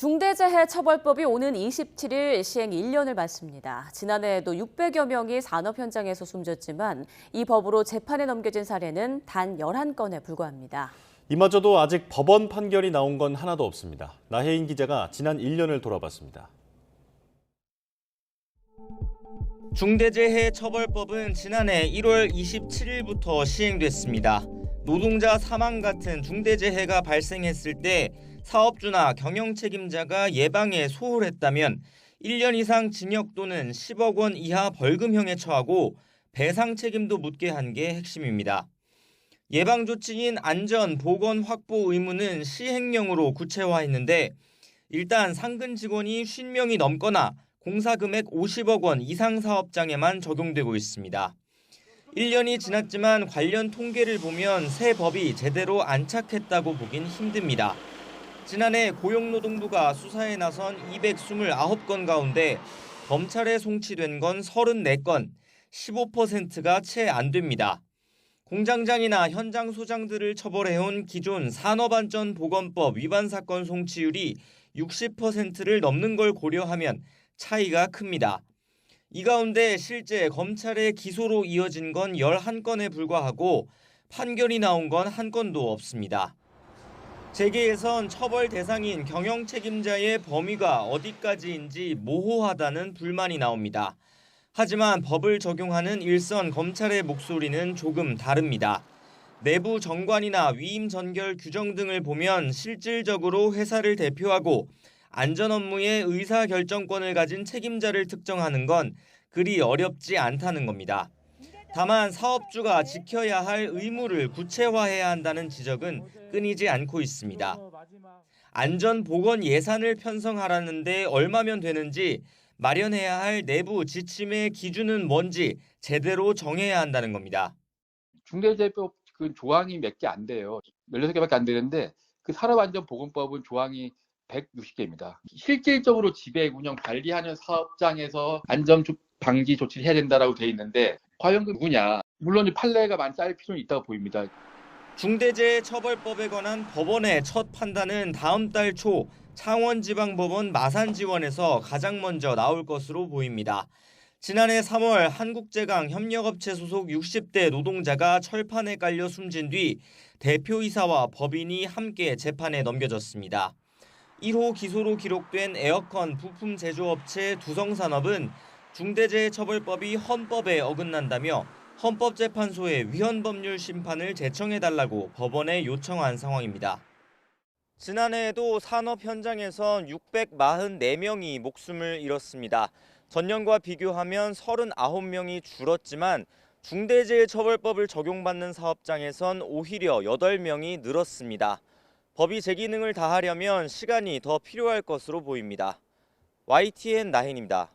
중대재해처벌법이 오는 27일 시행 1년을 맞습니다. 지난해에도 600여 명이 산업 현장에서 숨졌지만 이 법으로 재판에 넘겨진 사례는 단 11건에 불과합니다. 이마저도 아직 법원 판결이 나온 건 하나도 없습니다. 나혜인 기자가 지난 1년을 돌아봤습니다. 중대재해처벌법은 지난해 1월 27일부터 시행됐습니다. 노동자 사망 같은 중대재해가 발생했을 때 사업주나 경영 책임자가 예방에 소홀했다면 1년 이상 징역 또는 10억 원 이하 벌금형에 처하고 배상 책임도 묻게 한 게 핵심입니다. 예방 조치인 안전, 보건 확보 의무는 시행령으로 구체화했는데 일단 상근 직원이 50명이 넘거나 공사 금액 50억 원 이상 사업장에만 적용되고 있습니다. 1년이 지났지만 관련 통계를 보면 새 법이 제대로 안착했다고 보긴 힘듭니다. 지난해 고용노동부가 수사에 나선 229건 가운데 검찰에 송치된 건 34건, 15%가 채 안 됩니다. 공장장이나 현장 소장들을 처벌해온 기존 산업안전보건법 위반 사건 송치율이 60%를 넘는 걸 고려하면 차이가 큽니다. 이 가운데 실제 검찰의 기소로 이어진 건 11건에 불과하고 판결이 나온 건 한 건도 없습니다. 재계에선 처벌 대상인 경영 책임자의 범위가 어디까지인지 모호하다는 불만이 나옵니다. 하지만 법을 적용하는 일선 검찰의 목소리는 조금 다릅니다. 내부 정관이나 위임 전결 규정 등을 보면 실질적으로 회사를 대표하고 안전 업무의 의사결정권을 가진 책임자를 특정하는 건 그리 어렵지 않다는 겁니다. 다만 사업주가 지켜야 할 의무를 구체화해야 한다는 지적은 끊이지 않고 있습니다. 안전보건 예산을 편성하라는데 얼마면 되는지, 마련해야 할 내부 지침의 기준은 뭔지 제대로 정해야 한다는 겁니다. 중대재해법 그 조항이 몇 개 안 돼요. 16개밖에 안 되는데 그 산업안전보건법은 조항이 160개입니다. 실질적으로 지배, 운영, 관리하는 사업장에서 안전 방지 조치를 해야 된다고 돼 있는데 과연 그 누구냐? 물론 판례가 많이 쌓일 필요는 있다고 보입니다. 중대재해처벌법에 관한 법원의 첫 판단은 다음 달 초 창원지방법원 마산지원에서 가장 먼저 나올 것으로 보입니다. 지난해 3월 한국제강 협력업체 소속 60대 노동자가 철판에 깔려 숨진 뒤 대표이사와 법인이 함께 재판에 넘겨졌습니다. 1호 기소로 기록된 에어컨 부품 제조업체 두성산업은 중대재해처벌법이 헌법에 어긋난다며 헌법재판소에 위헌법률 심판을 제청해달라고 법원에 요청한 상황입니다. 지난해에도 산업 현장에선 644명이 목숨을 잃었습니다. 전년과 비교하면 39명이 줄었지만 중대재해처벌법을 적용받는 사업장에선 오히려 8명이 늘었습니다. 법이 제 기능을 다하려면 시간이 더 필요할 것으로 보입니다. YTN 나혜인입니다.